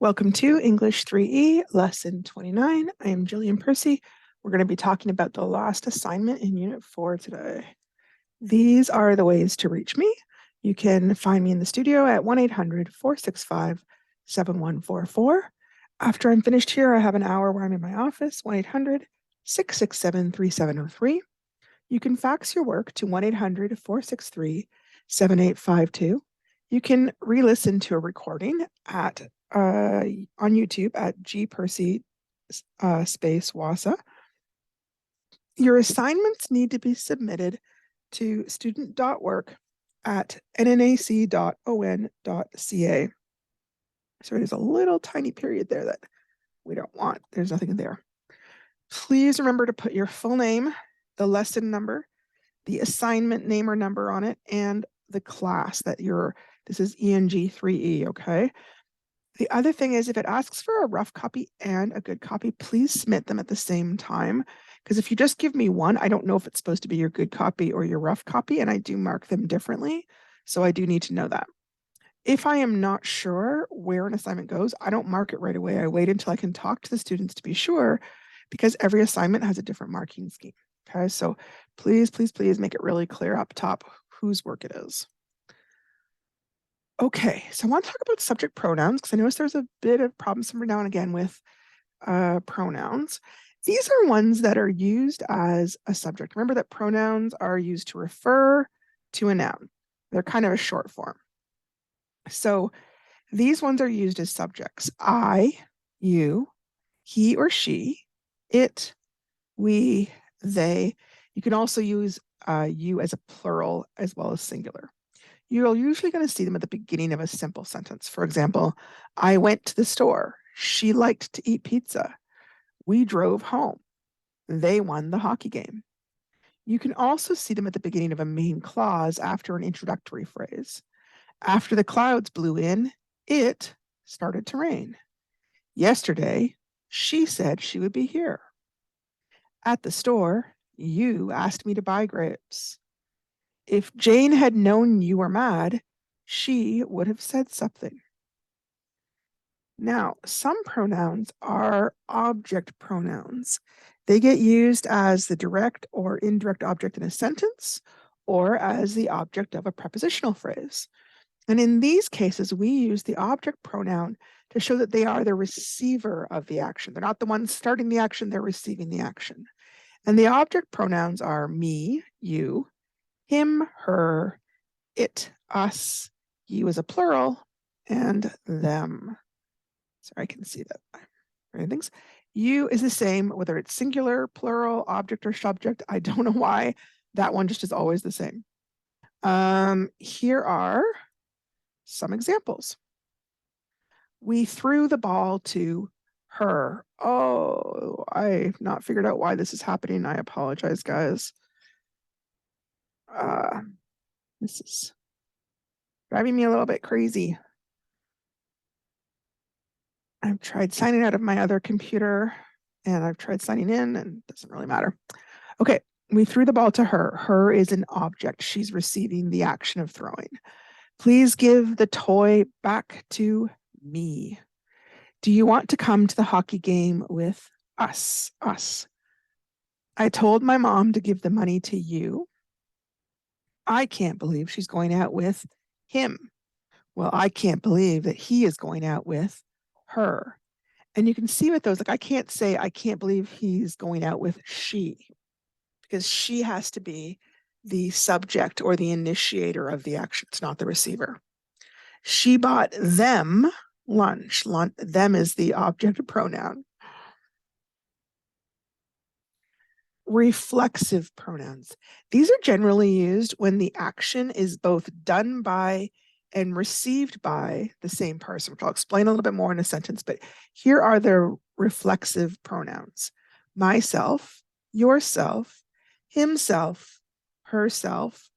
Welcome to English 3E, Lesson 29. I am Jillian Percy. We're going to be talking about the last assignment in Unit 4 today. These are the ways to reach me. You can find me in the studio at 1-800-465-7144. After I'm finished here, I have an hour where I'm in my office, 1-800-667-3703. You can fax your work to 1-800-463-7852. You can re-listen to a recording at on YouTube at gpercy space WASA. Your assignments need to be submitted to student.work@nnac.on.ca. So it is a little tiny period there that we don't want. There's nothing there. Please remember to put your full name, the lesson number, the assignment name or number on it, and the class that this is ENG 3E, okay? The other thing is if it asks for a rough copy and a good copy, please submit them at the same time. Because if you just give me one, I don't know if it's supposed to be your good copy or your rough copy, and I do mark them differently. So I do need to know that. If I am not sure where an assignment goes, I don't mark it right away. I wait until I can talk to the students to be sure, because every assignment has a different marking scheme. Okay, so please, please, please make it really clear up top whose work it is. Okay, so I want to talk about subject pronouns because I notice there's a bit of problems every now and again with pronouns. These are ones that are used as a subject. Remember that pronouns are used to refer to a noun. They're kind of a short form. So these ones are used as subjects. I, you, he or she, it, we, they. You can also use you as a plural as well as singular. You're usually going to see them at the beginning of a simple sentence. For example, I went to the store. She liked to eat pizza. We drove home. They won the hockey game. You can also see them at the beginning of a main clause after an introductory phrase. After the clouds blew in, it started to rain. Yesterday, she said she would be here. At the store, you asked me to buy grapes. If Jane had known you were mad, she would have said something. Now, some pronouns are object pronouns. They get used as the direct or indirect object in a sentence or as the object of a prepositional phrase. And in these cases, we use the object pronoun to show that they are the receiver of the action. They're not the ones starting the action, they're receiving the action. And the object pronouns are me, you, him, her, it, us, you as a plural, and them. So I can see that. Things. You is the same, whether it's singular, plural, object, or subject. I don't know why. That one just is always the same. Here are some examples. We threw the ball to her. Oh, I've not figured out why this is happening. I apologize, guys. This is driving me a little bit crazy. I've tried signing out of my other computer and I've tried signing in and it doesn't really matter. Okay, we threw the ball to her. Her is an object. She's receiving the action of throwing. Please give the toy back to me. Do you want to come to the hockey game with us? Us. I told my mom to give the money to you. I can't believe she's going out with him. Well, I can't believe that he is going out with her. And you can see with those, like I can't believe he's going out with she, because she has to be the subject or the initiator of the action. It's not the receiver. She bought them lunch. Them is the object pronoun. Reflexive pronouns. These are generally used when the action is both done by and received by the same person, which I'll explain a little bit more in a sentence, but here are the reflexive pronouns. Myself, yourself, himself, herself,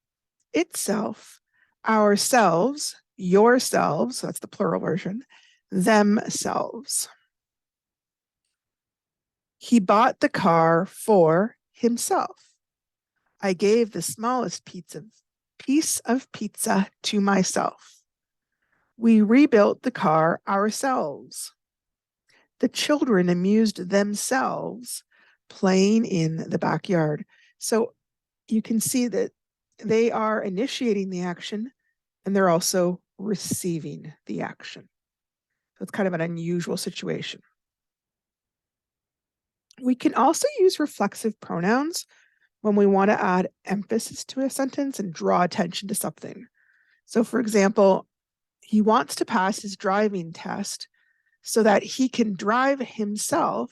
itself, ourselves, yourselves, so that's the plural version, themselves. He bought the car for himself. I gave the smallest piece of pizza to myself. We rebuilt the car ourselves. The children amused themselves playing in the backyard. So you can see that they are initiating the action and they're also receiving the action. So it's kind of an unusual situation. We can also use reflexive pronouns when we want to add emphasis to a sentence and draw attention to something. So, for example, he wants to pass his driving test so that he can drive himself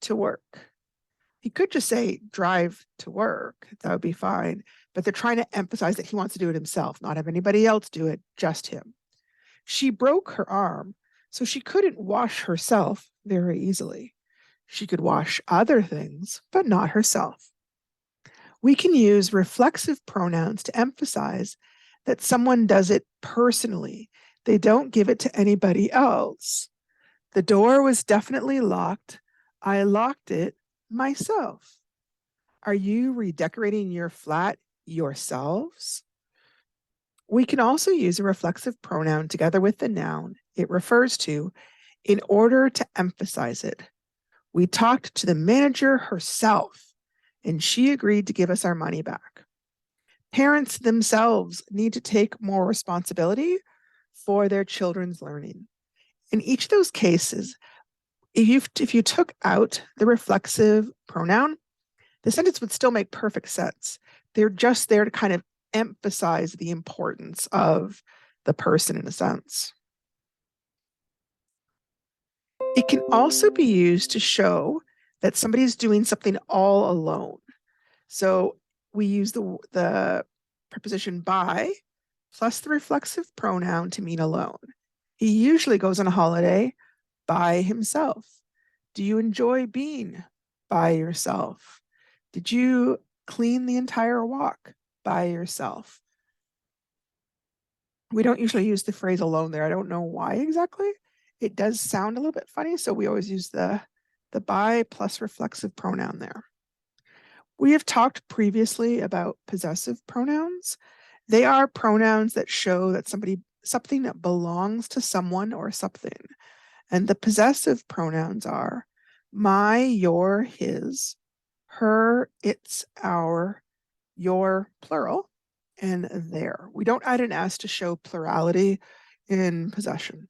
to work. He could just say drive to work. That would be fine. But they're trying to emphasize that he wants to do it himself, not have anybody else do it, just him. She broke her arm, so she couldn't wash herself very easily. She could wash other things, but not herself. We can use reflexive pronouns to emphasize that someone does it personally. They don't give it to anybody else. The door was definitely locked. I locked it myself. Are you redecorating your flat yourselves? We can also use a reflexive pronoun together with the noun it refers to in order to emphasize it. We talked to the manager herself, and she agreed to give us our money back. Parents themselves need to take more responsibility for their children's learning. In each of those cases, if you took out the reflexive pronoun, the sentence would still make perfect sense. They're just there to kind of emphasize the importance of the person in a sense. It can also be used to show that somebody's doing something all alone. So we use the preposition by plus the reflexive pronoun to mean alone. He usually goes on a holiday by himself. Do you enjoy being by yourself? Did you clean the entire walk by yourself? We don't usually use the phrase alone there. I don't know why exactly. It does sound a little bit funny, so we always use the by plus reflexive pronoun there. We have talked previously about possessive pronouns. They are pronouns that show that something that belongs to someone or something. And the possessive pronouns are my, your, his, her, its, our, your, plural, and their. We don't add an s to show plurality in possession.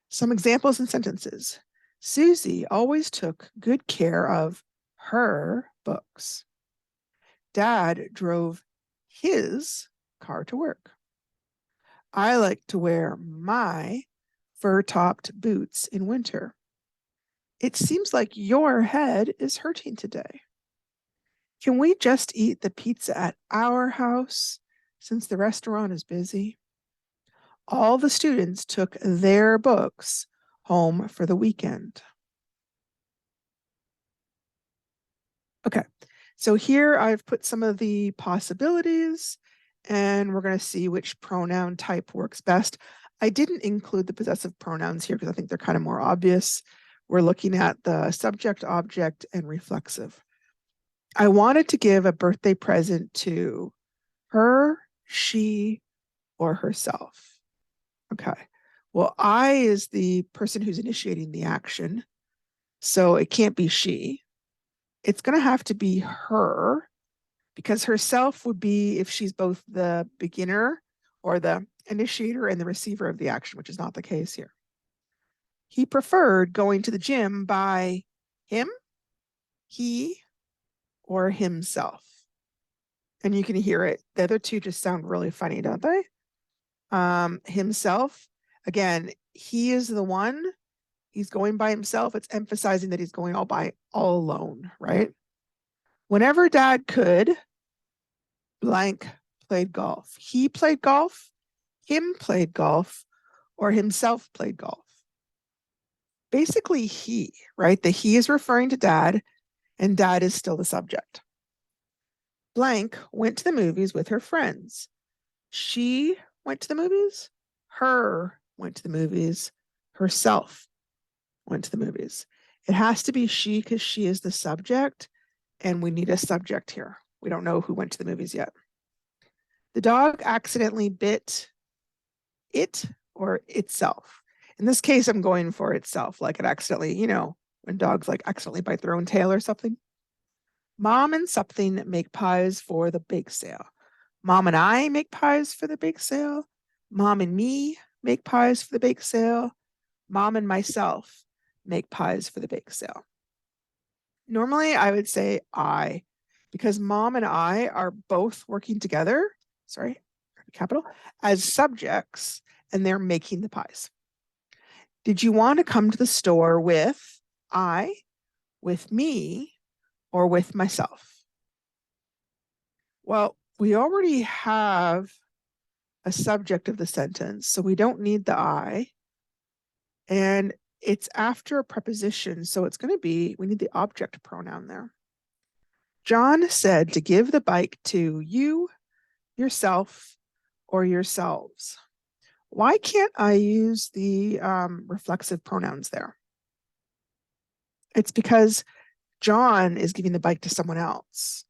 Some examples in sentences. Susie always took good care of her books. Dad drove his car to work. I like to wear my fur-topped boots in winter. It seems like your head is hurting today. Can we just eat the pizza at our house since the restaurant is busy? All the students took their books home for the weekend. Okay, so here I've put some of the possibilities and we're going to see which pronoun type works best. I didn't include the possessive pronouns here because I think they're kind of more obvious. We're looking at the subject, object, and reflexive. I wanted to give a birthday present to her, she, or herself. Okay. Well, I is the person who's initiating the action. So it can't be she. It's going to have to be her because herself would be if she's both the beginner or the initiator and the receiver of the action, which is not the case here. He preferred going to the gym by him, he, or himself. And you can hear it. The other two just sound really funny, don't they? Himself, again, he is the one. He's going by himself. It's emphasizing that he's going all alone, right? Whenever dad could, blank played golf. He played golf, him played golf, or himself played golf. Basically, he, right? The he is referring to dad, and dad is still the subject. Blank went to the movies with her friends. She went to the movies. Her went to the movies. Herself went to the movies. It has to be she because she is the subject, and we need a subject here. We don't know who went to the movies yet. The dog accidentally bit it or itself. In this case, I'm going for itself, like it accidentally, when dogs like accidentally bite their own tail or something. Mom and something make pies for the bake sale. Mom and I make pies for the bake sale. Mom and me make pies for the bake sale. Mom and myself make pies for the bake sale. Normally, I would say I, because mom and I are both working together, sorry, capital, as subjects, and they're making the pies. Did you want to come to the store with I, with me, or with myself? Well, we already have a subject of the sentence, so we don't need the I. And it's after a preposition, so it's going to be, we need the object pronoun there. John said to give the bike to you, yourself, or yourselves. Why can't I use the reflexive pronouns there? It's because John is giving the bike to someone else.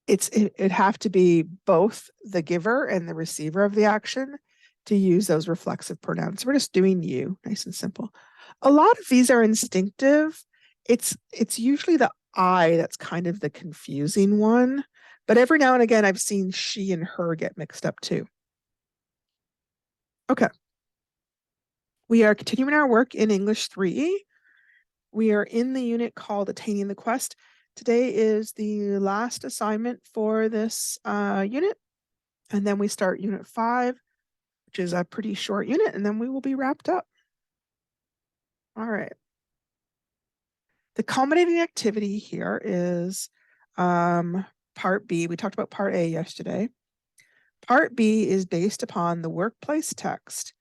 It'd have to be both the giver and the receiver of the action to use those reflexive pronouns. So we're just doing you, nice and simple. A lot of these are instinctive. It's usually the I that's kind of the confusing one, but every now and again I've seen she and her get mixed up too. Okay. We are continuing our work in English 3E. We are in the unit called Attaining the Quest. Today is the last assignment for this unit. And then we start unit 5, which is a pretty short unit, and then we will be wrapped up. All right. The culminating activity here is part B. We talked about part A yesterday. Part B is based upon the workplace text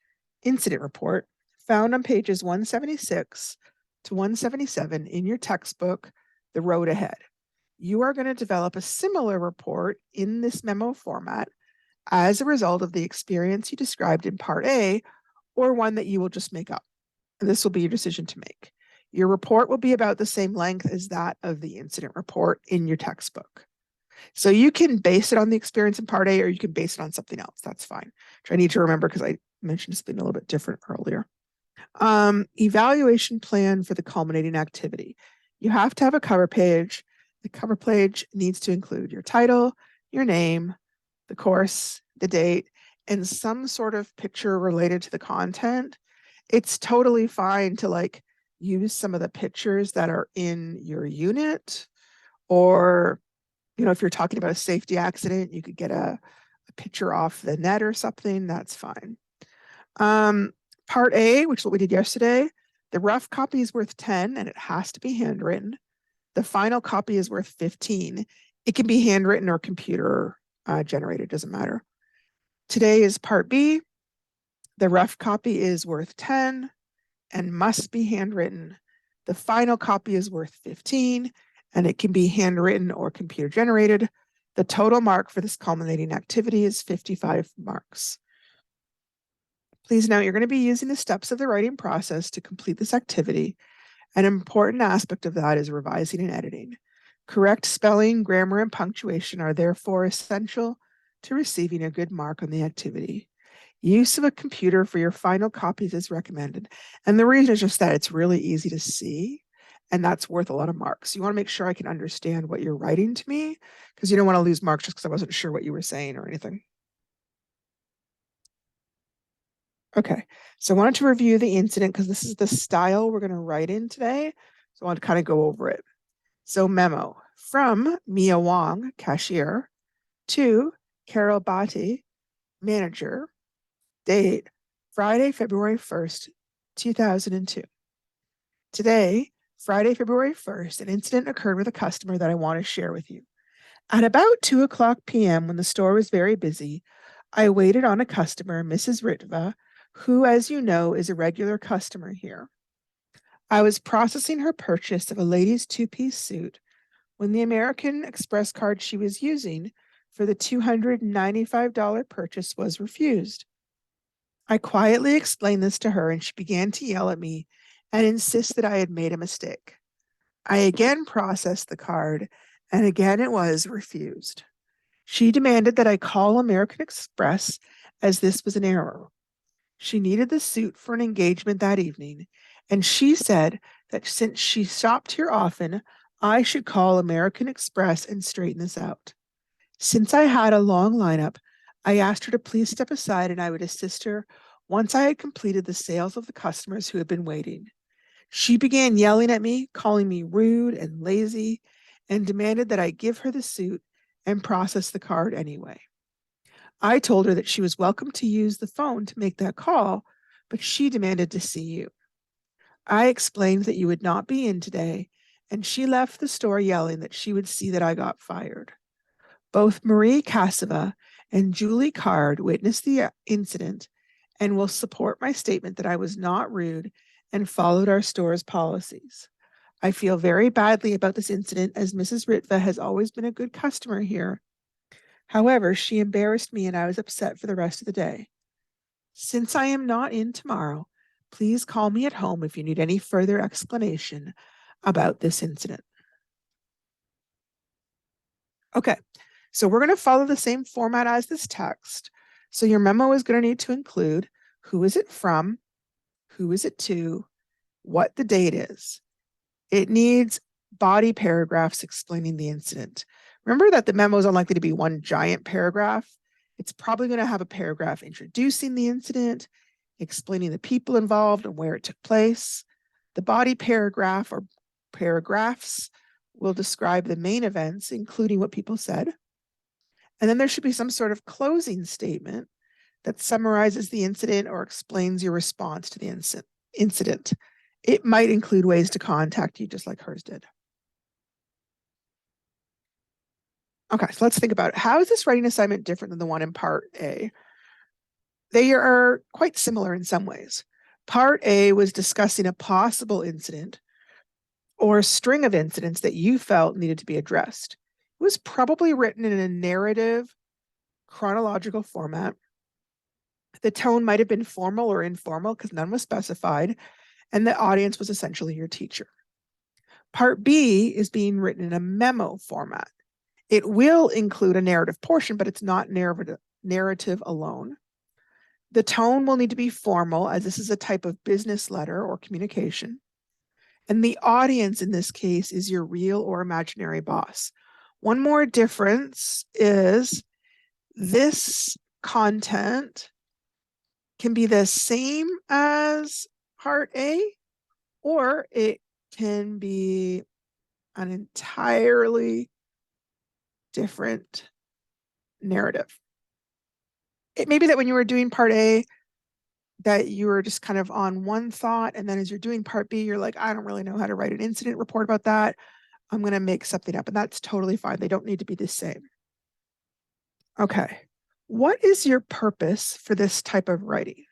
incident report found on pages 176 to 177 in your textbook, The Road Ahead. You are going to develop a similar report in this memo format as a result of the experience you described in part A, or one that you will just make up. And this will be your decision to make. Your report will be about the same length as that of the incident report in your textbook. So you can base it on the experience in part A, or you can base it on something else. That's fine. Which I need to remember because I mentioned something a little bit different earlier. Evaluation plan for the culminating activity. You have to have a cover page. The cover page needs to include your title, your name, the course, the date, and some sort of picture related to the content. It's totally fine to use some of the pictures that are in your unit, or if you're talking about a safety accident, you could get a picture off the net or something. That's fine. Part A, which is what we did yesterday, the rough copy is worth 10 and it has to be handwritten. The final copy is worth 15. It can be handwritten or computer generated, doesn't matter. Today is part B. The rough copy is worth 10 and must be handwritten. The final copy is worth 15 and it can be handwritten or computer generated. The total mark for this culminating activity is 55 marks. Please note you're going to be using the steps of the writing process to complete this activity. An important aspect of that is revising and editing. Correct spelling, grammar, and punctuation are therefore essential to receiving a good mark on the activity. Use of a computer for your final copies is recommended. And the reason is just that it's really easy to see, and that's worth a lot of marks. You want to make sure I can understand what you're writing to me, because you don't want to lose marks just because I wasn't sure what you were saying or anything. Okay, so I wanted to review the incident because this is the style we're going to write in today. So I want to kind of go over it. So memo from Mia Wong, cashier, to Carol Bati, manager, date Friday, February 1st, 2002. Today, Friday, February 1st, an incident occurred with a customer that I want to share with you. At about 2:00 p.m., when the store was very busy, I waited on a customer, Mrs. Ritva, who, as you know, is a regular customer here. I was processing her purchase of a lady's two-piece suit when the American Express card she was using for the $295 purchase was refused. I quietly explained this to her, and she began to yell at me and insist that I had made a mistake. I again processed the card, and again it was refused. She demanded that I call American Express as this was an error. She needed the suit for an engagement that evening, and she said that since she shopped here often, I should call American Express and straighten this out. Since I had a long lineup, I asked her to please step aside and I would assist her once I had completed the sales of the customers who had been waiting. She began yelling at me, calling me rude and lazy, and demanded that I give her the suit and process the card anyway. I told her that she was welcome to use the phone to make that call, but she demanded to see you. I explained that you would not be in today, and she left the store yelling that she would see that I got fired. Both Marie Cassava and Julie Card witnessed the incident and will support my statement that I was not rude and followed our store's policies. I feel very badly about this incident as Mrs. Ritva has always been a good customer here. However, she embarrassed me and I was upset for the rest of the day. Since I am not in tomorrow, please call me at home if you need any further explanation about this incident. Okay, so we're going to follow the same format as this text. So your memo is going to need to include who is it from, who is it to, what the date is. It needs body paragraphs explaining the incident. Remember that the memo is unlikely to be one giant paragraph. It's probably going to have a paragraph introducing the incident, explaining the people involved and where it took place. The body paragraph or paragraphs will describe the main events, including what people said. And then there should be some sort of closing statement that summarizes the incident or explains your response to the incident. It might include ways to contact you, just like hers did. Okay, so let's think about it. How is this writing assignment different than the one in part A? They are quite similar in some ways. Part A was discussing a possible incident or a string of incidents that you felt needed to be addressed. It was probably written in a narrative, chronological format. The tone might have been formal or informal because none was specified, and the audience was essentially your teacher. Part B is being written in a memo format. It will include a narrative portion, but it's not narrative alone. The tone will need to be formal, as this is a type of business letter or communication. And the audience in this case is your real or imaginary boss. One more difference is this content can be the same as part A, or it can be an entirely different narrative. It may be that when you were doing part A, that you were just kind of on one thought, and then as you're doing part B, you're like, I don't really know how to write an incident report about that. I'm going to make something up, and that's totally fine. They don't need to be the same. Okay. What is your purpose for this type of writing?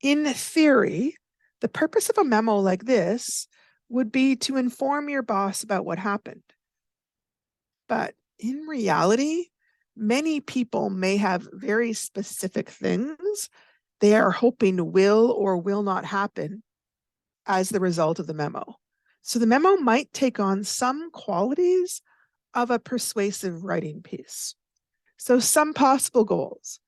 In theory, the purpose of a memo like this would be to inform your boss about what happened. But in reality, many people may have very specific things they are hoping will or will not happen as the result of the memo. So the memo might take on some qualities of a persuasive writing piece. So some possible goals: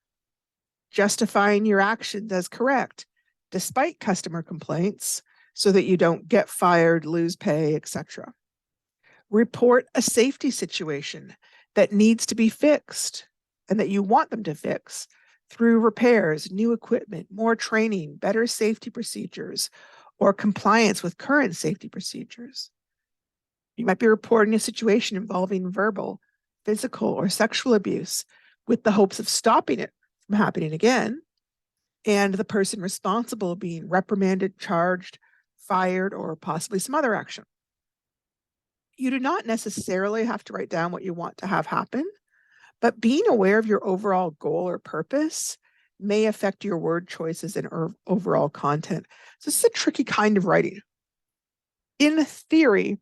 justifying your actions as correct, despite customer complaints, so that you don't get fired, lose pay, etc. Report a safety situation that needs to be fixed and that you want them to fix through repairs, new equipment, more training, better safety procedures, or compliance with current safety procedures. You might be reporting a situation involving verbal, physical, or sexual abuse with the hopes of stopping it from happening again, and the person responsible being reprimanded, charged, fired, or possibly some other action. You do not necessarily have to write down what you want to have happen, but being aware of your overall goal or purpose may affect your word choices and overall content. So this is a tricky kind of writing. In theory,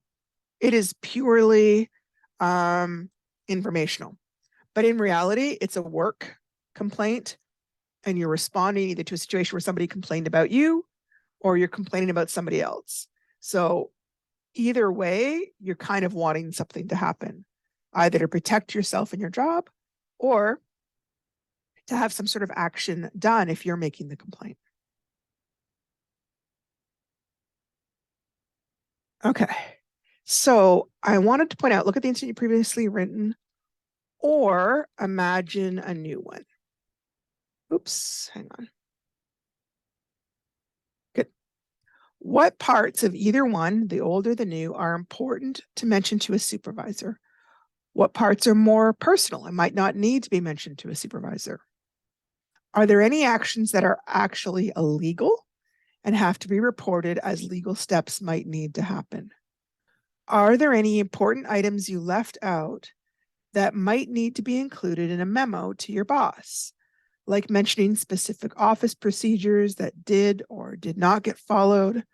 it is purely informational, but in reality, it's a work complaint, and you're responding either to a situation where somebody complained about you or you're complaining about somebody else. So either way, you're kind of wanting something to happen, either to protect yourself and your job, or to have some sort of action done if you're making the complaint. Okay. So I wanted to point out, look at the incident you previously written or imagine a new one. Oops, hang on. Good. What parts of either one, the old or the new, are important to mention to a supervisor? What parts are more personal and might not need to be mentioned to a supervisor? Are there any actions that are actually illegal and have to be reported as legal steps might need to happen? Are there any important items you left out that might need to be included in a memo to your boss, like mentioning specific office procedures that did or did not get followed,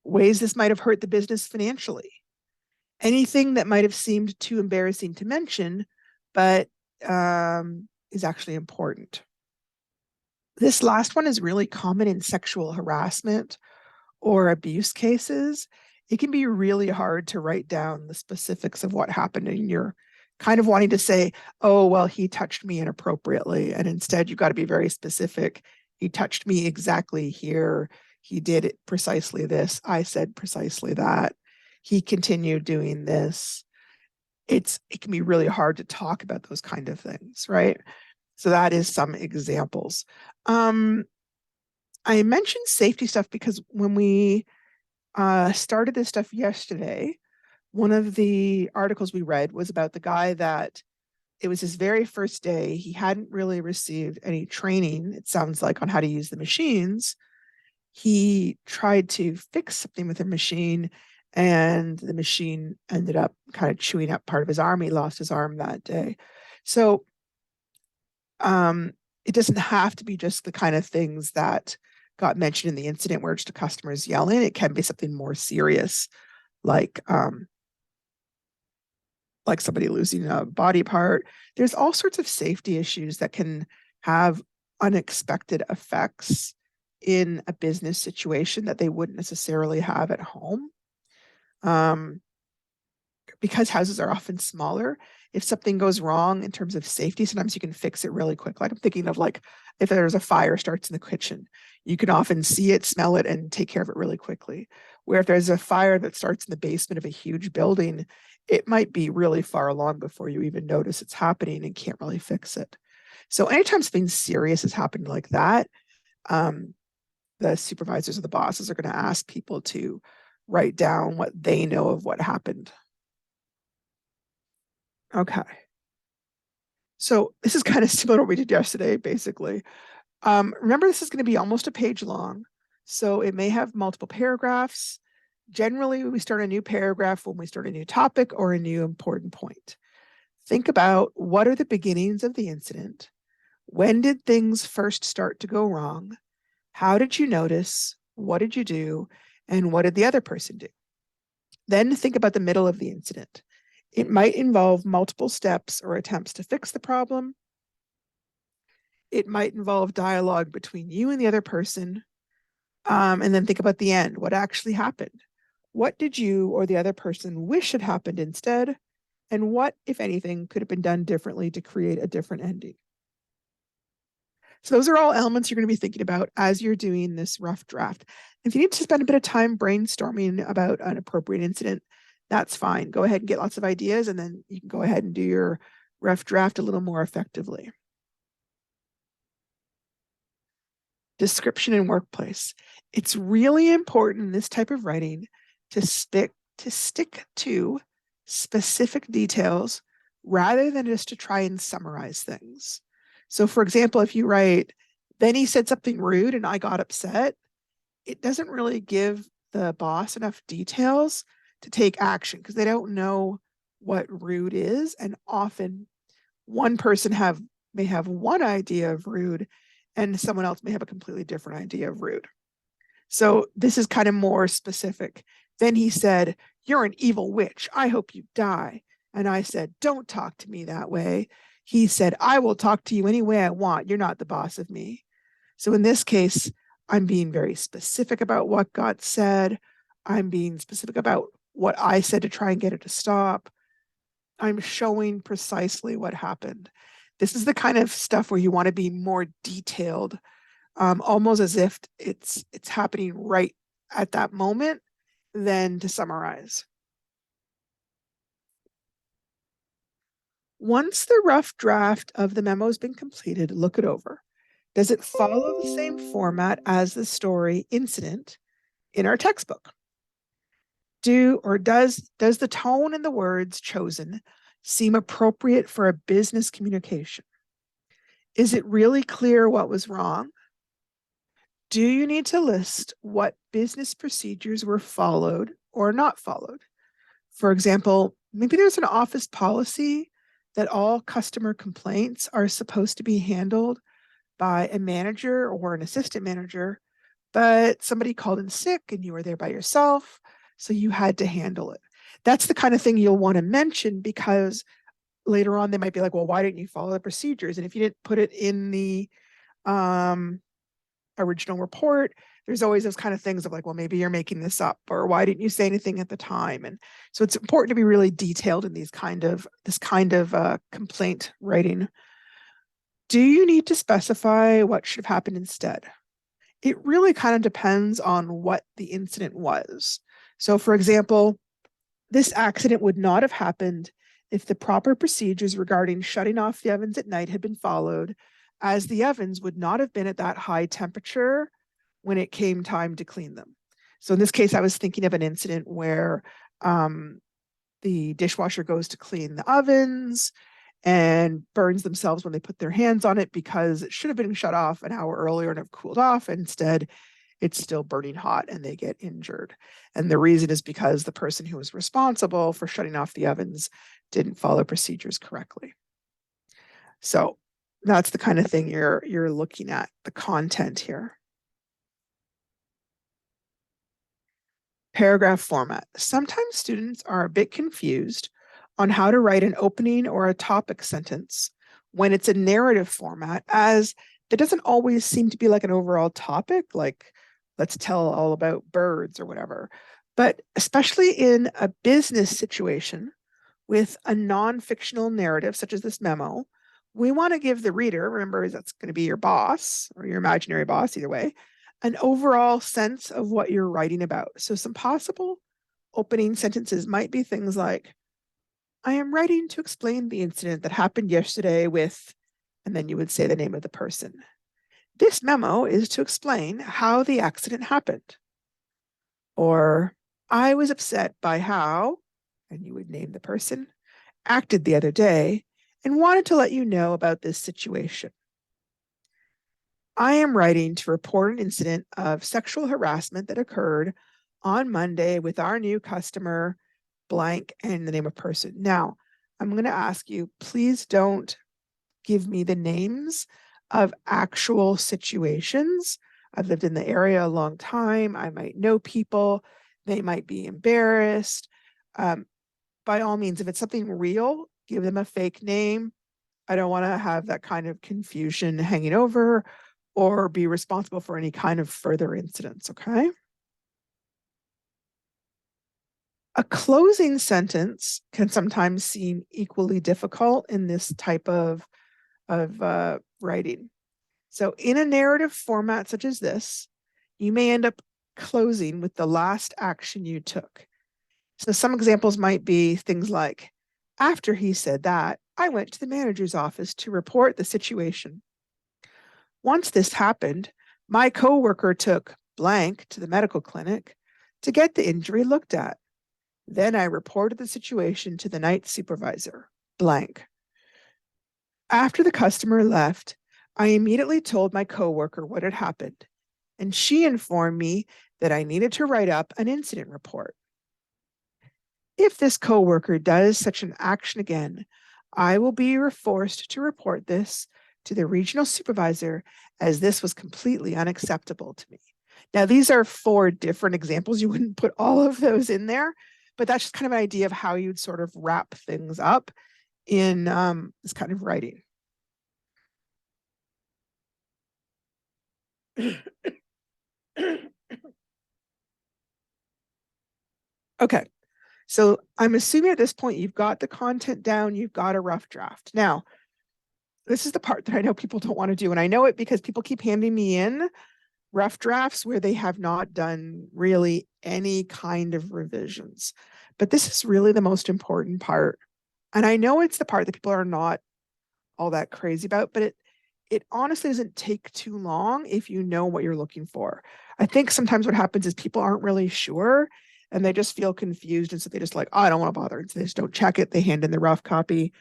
ways this might have hurt the business financially, anything that might have seemed too embarrassing to mention, but is actually important? This last one is really common in sexual harassment or abuse cases. It can be really hard to write down the specifics of what happened, and you're kind of wanting to say, oh, well, he touched me inappropriately. And instead, you've got to be very specific. He touched me exactly here. He did it precisely this. I said precisely that. He continued doing this. It can be really hard to talk about those kind of things, right? So that is some examples. I mentioned safety stuff because when we started this stuff yesterday, one of the articles we read was about the guy that it was his very first day. He hadn't really received any training, it sounds like, on how to use the machines. He tried to fix something with a machine, and the machine ended up kind of chewing up part of his arm. He lost his arm that day. So it doesn't have to be just the kind of things that got mentioned in the incident where just a customer is yelling. It can be something more serious, like somebody losing a body part. There's all sorts of safety issues that can have unexpected effects in a business situation that they wouldn't necessarily have at home. Because houses are often smaller, if something goes wrong in terms of safety, sometimes you can fix it really quick. Like I'm thinking of like if there's a fire starts in the kitchen, you can often see it, smell it, and take care of it really quickly. Where if there's a fire that starts in the basement of a huge building, it might be really far along before you even notice it's happening and can't really fix it. So anytime something serious has happened like that, the supervisors or the bosses are going to ask people to write down what they know of what happened. Okay. So this is kind of similar to what we did yesterday, basically. Remember, this is going to be almost a page long, so it may have multiple paragraphs. Generally, we start a new paragraph when we start a new topic or a new important point. Think about what are the beginnings of the incident? When did things first start to go wrong? How did you notice? What did you do? And what did the other person do? Then think about the middle of the incident. It might involve multiple steps or attempts to fix the problem. It might involve dialogue between you and the other person. And then think about the end. What actually happened? What did you or the other person wish had happened instead? And what, if anything, could have been done differently to create a different ending? So those are all elements you're going to be thinking about as you're doing this rough draft. If you need to spend a bit of time brainstorming about an appropriate incident, that's fine. Go ahead and get lots of ideas, and then you can go ahead and do your rough draft a little more effectively. Description in workplace. It's really important in this type of writing to stick to specific details rather than just to try and summarize things. So for example, if you write, then he said something rude and I got upset, it doesn't really give the boss enough details to take action because they don't know what rude is. And often one person may have one idea of rude and someone else may have a completely different idea of rude. So this is kind of more specific. Then he said, "You're an evil witch. I hope you die." And I said, "Don't talk to me that way." He said, "I will talk to you any way I want. You're not the boss of me." So in this case, I'm being very specific about what got said. I'm being specific about what I said to try and get it to stop. I'm showing precisely what happened. This is the kind of stuff where you want to be more detailed, almost as if it's happening right at that moment, than to summarize. Once the rough draft of the memo has been completed, look it over. Does it follow the same format as the story incident in our textbook? Does the tone and the words chosen seem appropriate for a business communication? Is it really clear what was wrong? Do you need to list what business procedures were followed or not followed? For example, maybe there's an office policy that all customer complaints are supposed to be handled by a manager or an assistant manager, but somebody called in sick and you were there by yourself, so you had to handle it. That's the kind of thing you'll want to mention, because later on they might be like, well, why didn't you follow the procedures? And if you didn't put it in the original report, there's always those kind of things of like, well, maybe you're making this up, or why didn't you say anything at the time? And so it's important to be really detailed in this kind of complaint writing. Do you need to specify what should have happened instead? It really kind of depends on what the incident was. So, for example, this accident would not have happened if the proper procedures regarding shutting off the ovens at night had been followed, as the ovens would not have been at that high temperature when it came time to clean them. So in this case, I was thinking of an incident where the dishwasher goes to clean the ovens and burns themselves when they put their hands on it, because it should have been shut off an hour earlier and have cooled off. Instead, it's still burning hot and they get injured. And the reason is because the person who was responsible for shutting off the ovens didn't follow procedures correctly. So that's the kind of thing you're looking at, the content here. Paragraph format. Sometimes students are a bit confused on how to write an opening or a topic sentence when it's a narrative format, as there doesn't always seem to be like an overall topic, like let's tell all about birds or whatever. But especially in a business situation with a non-fictional narrative, such as this memo, we want to give the reader, remember that's going to be your boss or your imaginary boss, either way, an overall sense of what you're writing about. So some possible opening sentences might be things like, I am writing to explain the incident that happened yesterday with, and then you would say the name of the person. This memo is to explain how the accident happened. Or, I was upset by how, and you would name the person, acted the other day and wanted to let you know about this situation. I am writing to report an incident of sexual harassment that occurred on Monday with our new customer, blank, and the name of person. Now, I'm going to ask you, please don't give me the names of actual situations. I've lived in the area a long time. I might know people. They might be embarrassed. By all means, if it's something real, give them a fake name. I don't want to have that kind of confusion hanging over or be responsible for any kind of further incidents, okay? A closing sentence can sometimes seem equally difficult in this type of writing. So in a narrative format such as this, you may end up closing with the last action you took. So some examples might be things like, after he said that, I went to the manager's office to report the situation. Once this happened, my coworker took blank to the medical clinic to get the injury looked at. Then I reported the situation to the night supervisor, blank. After the customer left, I immediately told my coworker what had happened, and she informed me that I needed to write up an incident report. If this coworker does such an action again, I will be forced to report this to the regional supervisor, as this was completely unacceptable to me. Now, these are 4 different examples. You wouldn't put all of those in there, but that's just kind of an idea of how you'd sort of wrap things up in this kind of writing. Okay, so I'm assuming at this point you've got the content down, you've got a rough draft. Now, This is the part that I know people don't want to do. And I know it because people keep handing me in rough drafts where they have not done really any kind of revisions. But this is really the most important part. And I know it's the part that people are not all that crazy about, but it honestly doesn't take too long if you know what you're looking for. I think sometimes what happens is people aren't really sure and they just feel confused. And so they just like, oh, I don't want to bother. And so they just don't check it. They hand in the rough copy.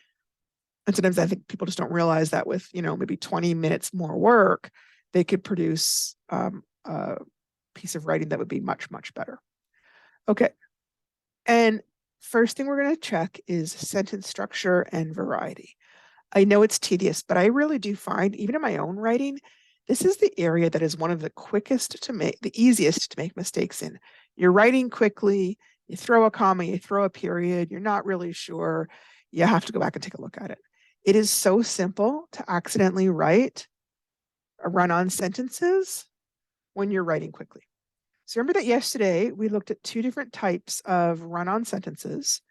And sometimes I think people just don't realize that with, maybe 20 minutes more work, they could produce a piece of writing that would be much, much better. Okay. And first thing we're going to check is sentence structure and variety. I know it's tedious, but I really do find, even in my own writing, this is the area that is one of the quickest to make, the easiest to make mistakes in. You're writing quickly, you throw a comma, you throw a period, you're not really sure, you have to go back and take a look at it. It is so simple to accidentally write a run-on sentences when you're writing quickly. So remember that yesterday we looked at two different types of run-on sentences.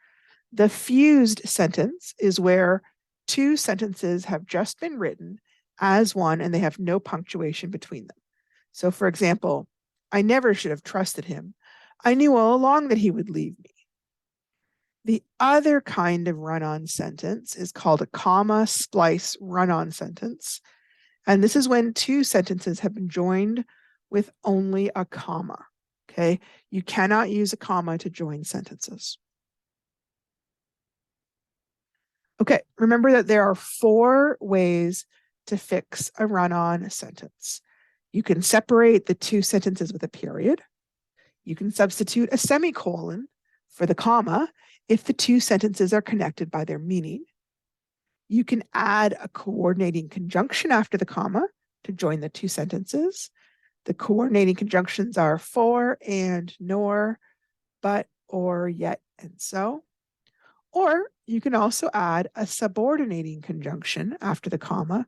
The fused sentence is where two sentences have just been written as one and they have no punctuation between them. So for example, I never should have trusted him. I knew all along that he would leave me. The other kind of run-on sentence is called a comma splice run-on sentence. And this is when two sentences have been joined with only a comma. Okay. You cannot use a comma to join sentences. Okay. Remember that there are 4 ways to fix a run-on sentence. You can separate the two sentences with a period. You can substitute a semicolon for the comma if the two sentences are connected by their meaning. You can add a coordinating conjunction after the comma to join the two sentences. The coordinating conjunctions are for and nor, but, or, yet, and so. Or you can also add a subordinating conjunction after the comma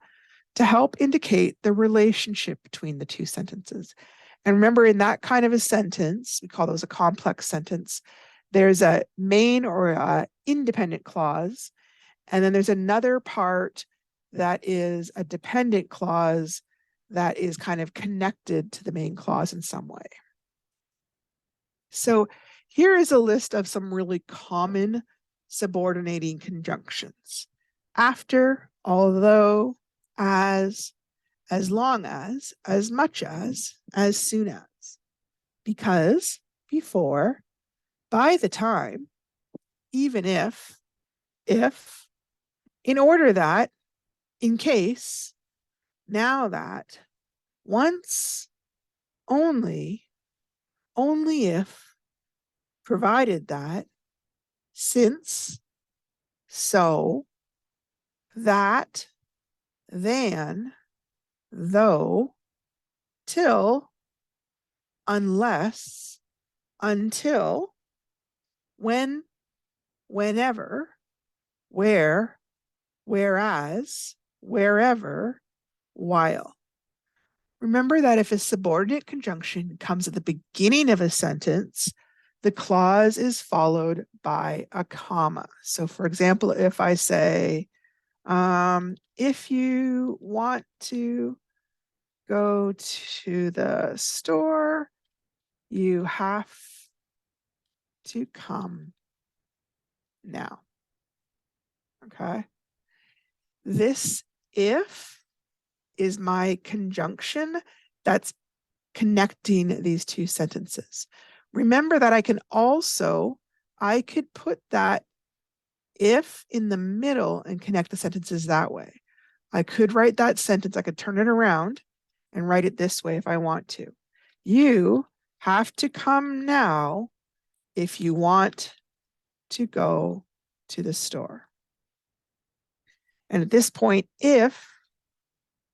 to help indicate the relationship between the two sentences. And remember, in that kind of a sentence, we call those a complex sentence, there's a main or a independent clause, and then there's another part that is a dependent clause that is kind of connected to the main clause in some way. So here is a list of some really common subordinating conjunctions. After, although, as long as much as soon as, because, before, by the time, even if, in order that, in case, now that, once, only if, provided that, since, so, that, than, though, till, unless, until, when, whenever, where, whereas, wherever, while. Remember that if a subordinate conjunction comes at the beginning of a sentence, the clause is followed by a comma. So for example, if I say, if you want to go to the store, you have to come now. Okay. This if is my conjunction that's connecting these two sentences. Remember that I could put that if in the middle and connect the sentences that way. I could write that sentence, I could turn it around and write it this way if I want to. You have to come now if you want to go to the store. And at this point, if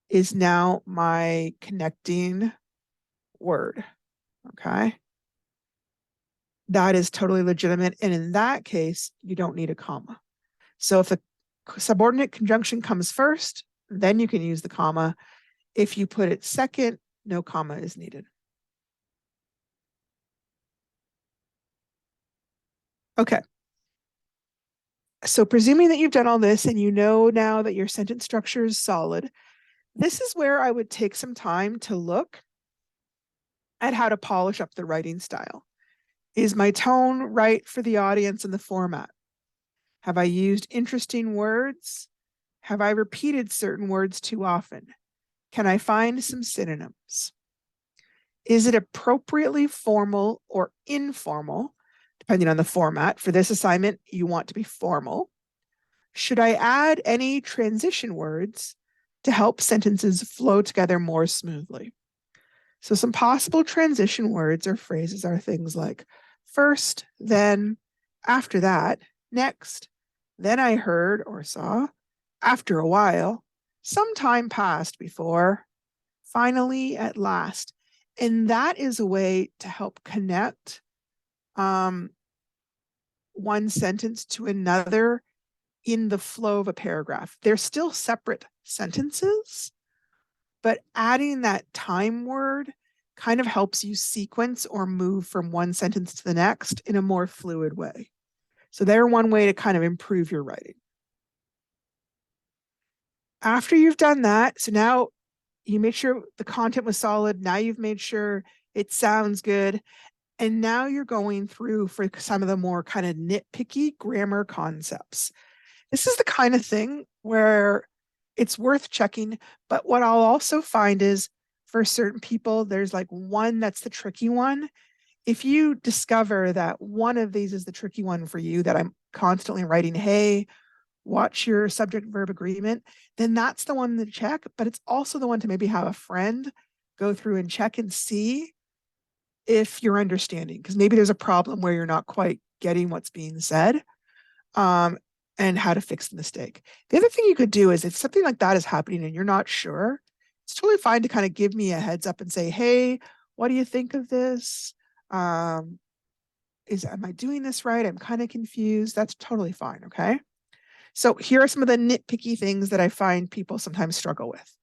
is now my connecting word. Okay. That is totally legitimate. And in that case, you don't need a comma. So if the subordinate conjunction comes first, then you can use the comma. If you put it second, no comma is needed. Okay. So presuming that you've done all this and you know now that your sentence structure is solid, this is where I would take some time to look at how to polish up the writing style. Is my tone right for the audience and the format? Have I used interesting words? Have I repeated certain words too often? Can I find some synonyms? Is it appropriately formal or informal, depending on the format? For this assignment, you want to be formal. Should I add any transition words to help sentences flow together more smoothly? So some possible transition words or phrases are things like first, then, after that, next, then I heard or saw, after a while, some time passed before, finally, at last. And that is a way to help connect one sentence to another in the flow of a paragraph. They're still separate sentences, but adding that time word kind of helps you sequence or move from one sentence to the next in a more fluid way. So they're one way to kind of improve your writing. After you've done that, so now you made sure the content was solid. Now you've made sure it sounds good. And now you're going through for some of the more kind of nitpicky grammar concepts. This is the kind of thing where it's worth checking. But what I'll also find is for certain people, there's like one that's the tricky one. If you discover that one of these is the tricky one for you, that I'm constantly writing, hey, watch your subject verb agreement, then that's the one to check. But it's also the one to maybe have a friend go through and check and see if you're understanding, because maybe there's a problem where you're not quite getting what's being said, and how to fix the mistake. The other thing you could do is if something like that is happening and you're not sure, it's totally fine to kind of give me a heads up and say, hey, what do you think of this? Am I doing this right? I'm kind of confused. That's totally fine. Okay. So here are some of the nitpicky things that I find people sometimes struggle with.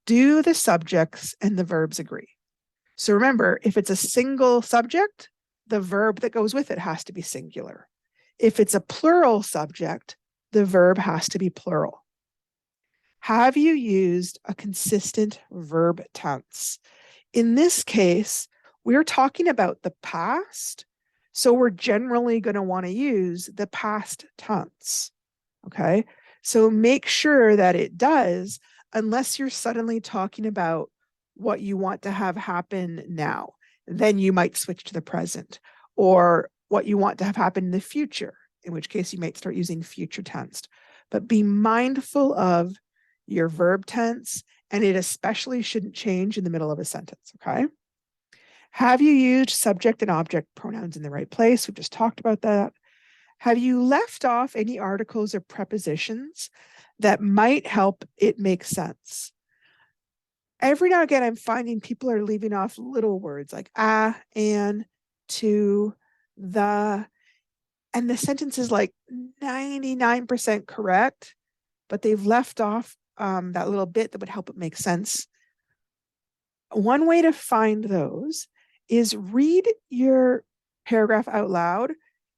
Do the subjects and the verbs agree? So remember, if it's a single subject, the verb that goes with it has to be singular. If it's a plural subject, the verb has to be plural. Have you used a consistent verb tense? In this case, we're talking about the past, so we're generally going to want to use the past tense. Okay, so make sure that it does, unless you're suddenly talking about what you want to have happen now. Then you might switch to the present, or what you want to have happen in the future, in which case you might start using future tense. But be mindful of your verb tense, and it especially shouldn't change in the middle of a sentence, okay? Have you used subject and object pronouns in the right place? We've just talked about that. Have you left off any articles or prepositions that might help it make sense? Every now and again, I'm finding people are leaving off little words like and, to, the, and the sentence is like 99% correct, but they've left off that little bit that would help it make sense. One way to find those is read your paragraph out loud,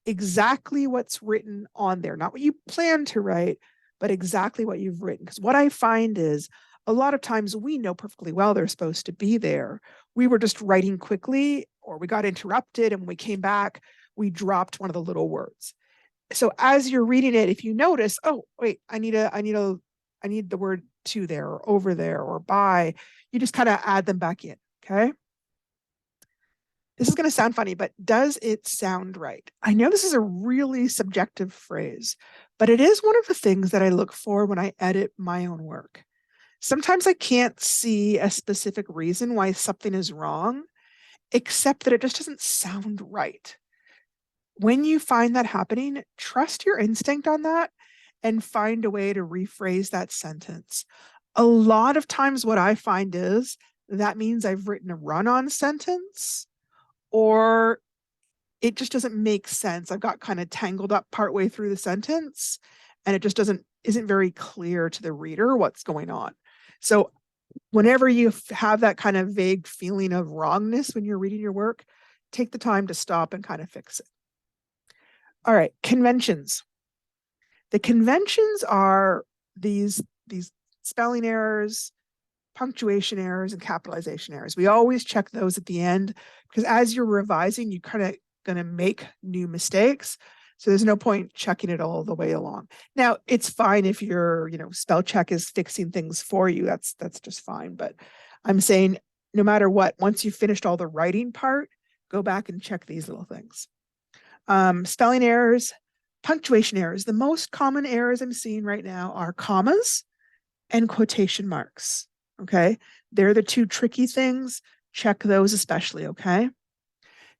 exactly what's written on there, not what you plan to write, but exactly what you've written. Because what I find is a lot of times we know perfectly well they're supposed to be there. We were just writing quickly, or we got interrupted, and when we came back, we dropped one of the little words. So as you're reading it, if you notice, oh wait, I need the word to there, or over there, or by, you just kind of add them back in. Okay. This is going to sound funny, but does it sound right? I know this is a really subjective phrase, but it is one of the things that I look for when I edit my own work. Sometimes I can't see a specific reason why something is wrong, except that it just doesn't sound right. When you find that happening, trust your instinct on that and find a way to rephrase that sentence. A lot of times, what I find is that means I've written a run on sentence, or it just doesn't make sense. I've got kind of tangled up partway through the sentence, and it just isn't very clear to the reader what's going on. So whenever you have that kind of vague feeling of wrongness when you're reading your work, take the time to stop and kind of fix it. All right, conventions. The conventions are these spelling errors, punctuation errors, and capitalization errors. We always check those at the end because as you're revising, you kind of going to make new mistakes. So there's no point checking it all the way along. Now, it's fine if your, spell check is fixing things for you. That's just fine. But I'm saying no matter what, once you've finished all the writing part, go back and check these little things. Spelling errors, punctuation errors. The most common errors I'm seeing right now are commas and quotation marks. Okay. They're the two tricky things. Check those especially. Okay.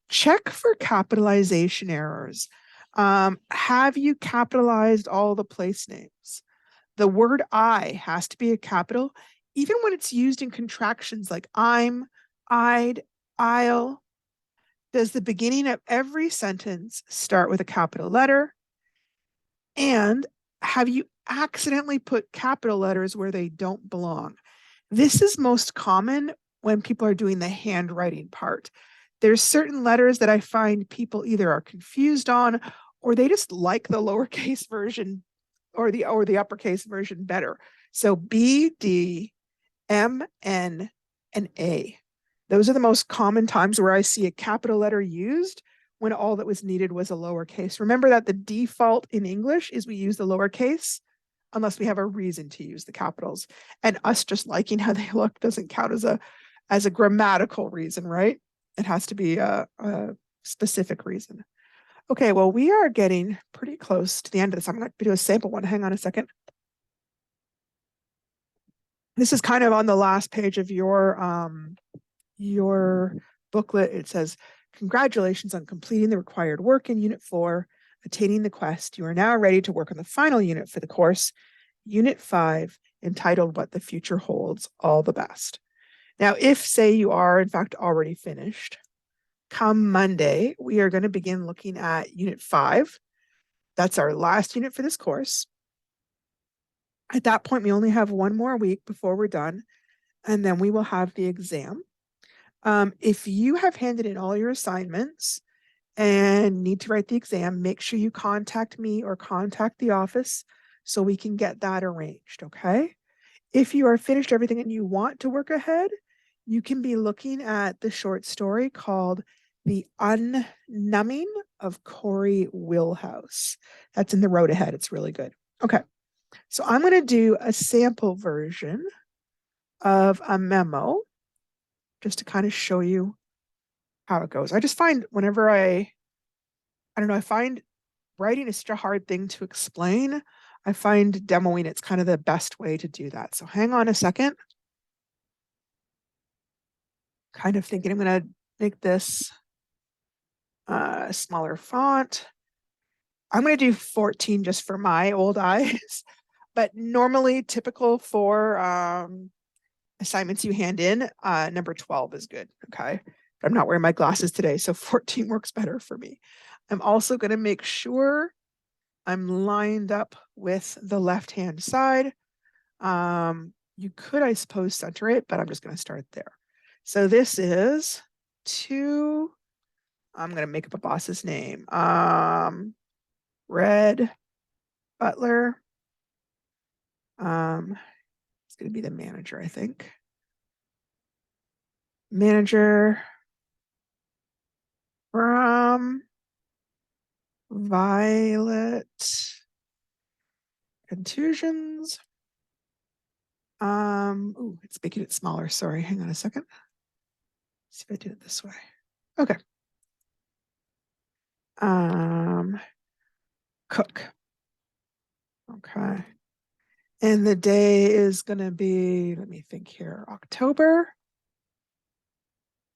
Check for capitalization errors. Have you capitalized all the place names? The word I has to be a capital, even when it's used in contractions like I'm, I'd, I'll. Does the beginning of every sentence start with a capital letter? And have you accidentally put capital letters where they don't belong? This is most common when people are doing the handwriting part. There's certain letters that I find people either are confused on or they just like the lowercase version or the uppercase version better. So B, D, M, N, and A. Those are the most common times where I see a capital letter used when all that was needed was a lowercase. Remember that the default in English is we use the lowercase unless we have a reason to use the capitals. And us just liking how they look doesn't count as a grammatical reason, right? It has to be a specific reason. Okay, well, we are getting pretty close to the end of this. I'm going to do a sample one. Hang on a second. This is kind of on the last page of your booklet. It says, congratulations on completing the required work in Unit 4, attaining the quest. You are now ready to work on the final unit for the course, Unit 5, entitled What the Future Holds. All the best. Now, if, say, you are, in fact, already finished, come Monday, we are going to begin looking at Unit 5. That's our last unit for this course. At that point, we only have one more week before we're done, and then we will have the exam. If you have handed in all your assignments and need to write the exam, make sure you contact me or contact the office so we can get that arranged, okay? If you are finished everything and you want to work ahead, you can be looking at the short story called The Unnumbing of Corey Willhouse. That's in the road ahead. It's really good. Okay. So I'm going to do a sample version of a memo just to kind of show you how it goes. I just find whenever I don't know, I find writing is such a hard thing to explain. I find demoing it's kind of the best way to do that. So hang on a second. Kind of thinking I'm going to make this a smaller font. I'm going to do 14 just for my old eyes, but normally typical for assignments you hand in, number 12 is good. Okay. I'm not wearing my glasses today, so 14 works better for me. I'm also going to make sure I'm lined up with the left-hand side. You could, I suppose, center it, but I'm just going to start there. So this is to, I'm going to make up a boss's name. Red Butler. It's going to be the manager, I think. Manager from Violet Contusions. Ooh, it's making it smaller. Sorry, hang on a second. Let's see if I do it this way. Okay. Cook. Okay. And the day is going to be, let me think here, October.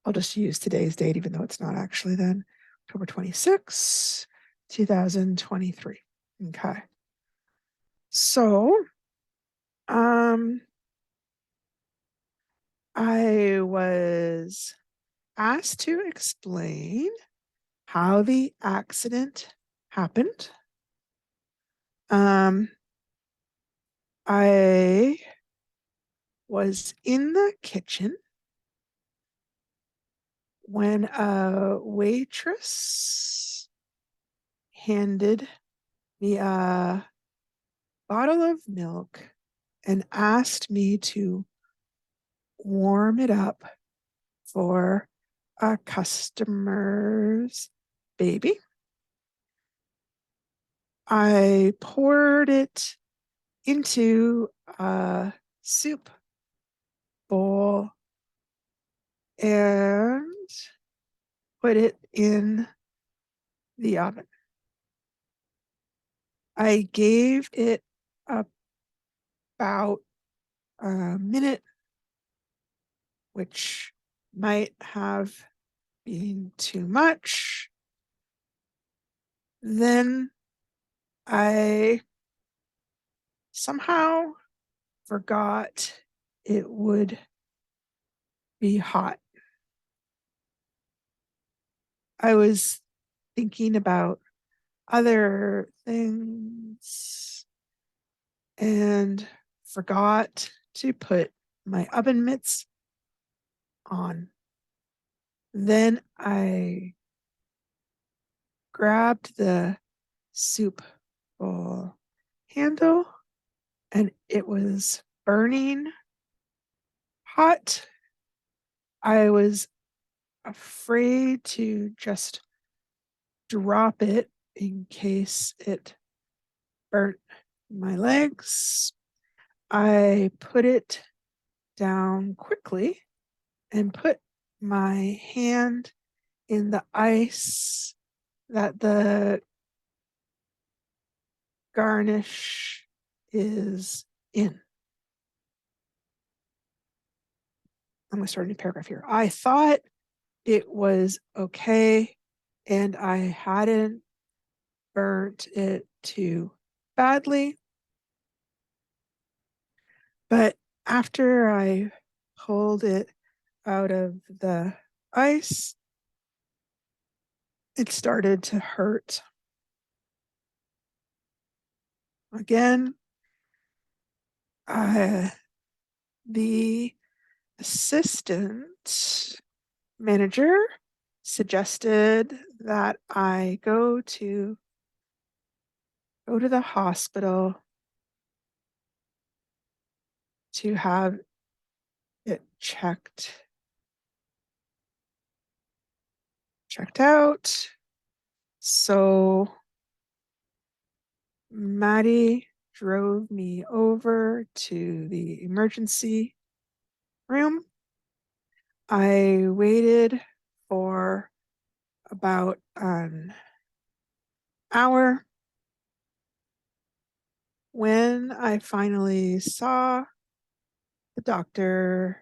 I'll just use today's date, even though it's not actually then. October 26, 2023. Okay. So, I was asked to explain how the accident happened. I was in the kitchen when a waitress handed me a bottle of milk and asked me to warm it up for a customer's baby. I poured it into a soup bowl and put it in the oven. I gave it about a minute, which might have been too much. Then I somehow forgot it would be hot. I was thinking about other things and forgot to put my oven mitts on. Then I grabbed the soup bowl handle and it was burning hot. I was afraid to just drop it in case it burnt my legs. I put it down quickly and put my hand in the ice that the garnish is in. I'm going to start a new paragraph here. I thought it was okay and I hadn't burnt it too badly. But after I pulled it out of the ice, it started to hurt again. The assistant manager suggested that I go to the hospital to have it checked out. So Maddie drove me over to the emergency room. I waited for about an hour. When I finally saw the doctor,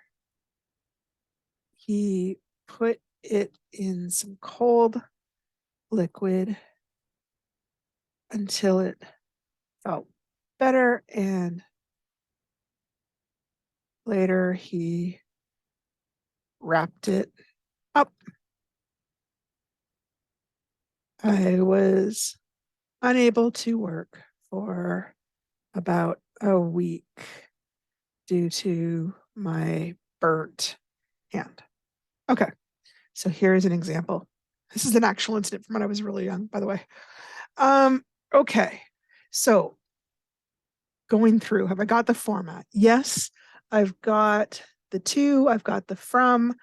he put it in some cold liquid until it felt better, and later he wrapped it up. I was unable to work for about a week due to my burnt hand. Okay, so here's an example. This is an actual incident from when I was really young, by the way. Okay, so going through, have I got the format? Yes, I've got the to, I've got the from,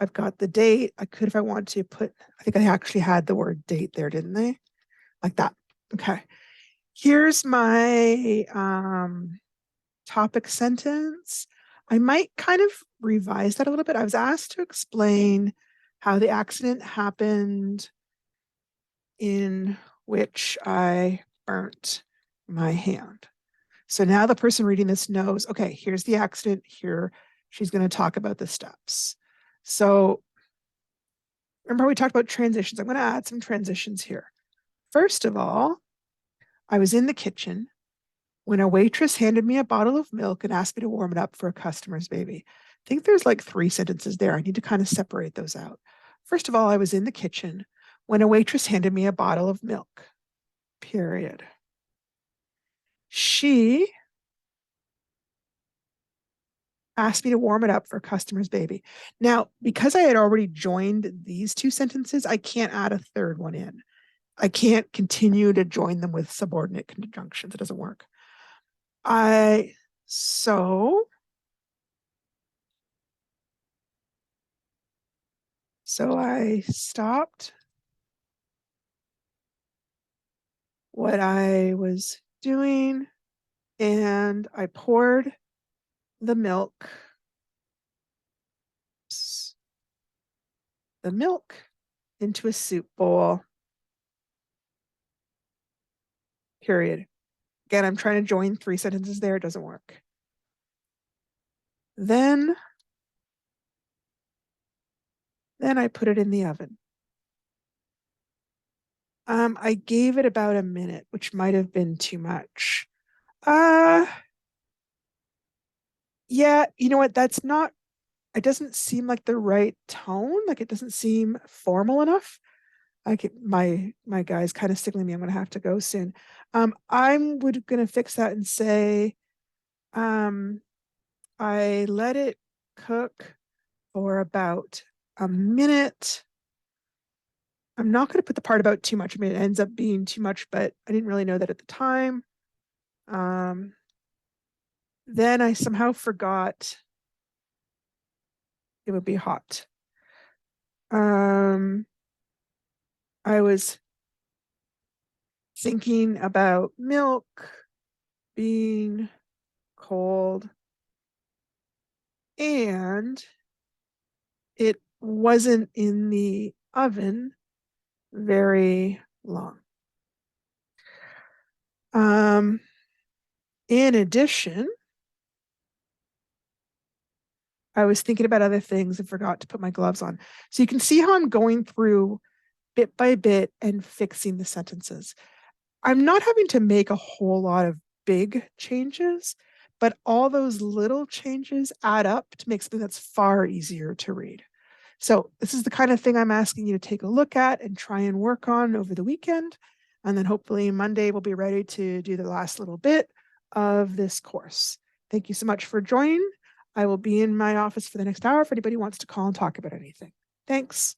I've got the date. I could, if I want to put, I think I actually had the word date there, didn't they? Like that. Okay. Here's my topic sentence. I might kind of revise that a little bit. I was asked to explain how the accident happened in which I burnt my hand. So now the person reading this knows, okay, here's the accident. Here, she's going to talk about the steps. So remember we talked about transitions. I'm going to add some transitions here. First of all, I was in the kitchen when a waitress handed me a bottle of milk and asked me to warm it up for a customer's baby. I think there's like 3 sentences there. I need to kind of separate those out. First of all, I was in the kitchen when a waitress handed me a bottle of milk, period. She asked me to warm it up for a customer's baby. Now, because I had already joined these 2 sentences, I can't add a third one in. I can't continue to join them with subordinate conjunctions. It doesn't work. I so I stopped what I was doing and I poured the milk into a soup bowl. Period. Again, I'm trying to join 3 sentences there. It doesn't work. Then I put it in the oven. I gave it about a minute, which might have been too much. Yeah, you know what? That's not, it doesn't seem like the right tone. Like it doesn't seem formal enough. My guy's kind of signaling me I'm gonna have to go soon. I'm gonna fix that and say, um, I let it cook for about a minute. I'm not gonna put the part about too much. I mean, it ends up being too much, but I didn't really know that at the time. Um, then I somehow forgot it would be hot. Um, I was thinking about milk being cold and it wasn't in the oven very long. Um, in addition, I was thinking about other things and forgot to put my gloves on. So you can see how I'm going through bit by bit and fixing the sentences. I'm not having to make a whole lot of big changes, but all those little changes add up to make something that's far easier to read. So this is the kind of thing I'm asking you to take a look at and try and work on over the weekend. And then hopefully Monday we'll be ready to do the last little bit of this course. Thank you so much for joining. I will be in my office for the next hour if anybody wants to call and talk about anything. Thanks.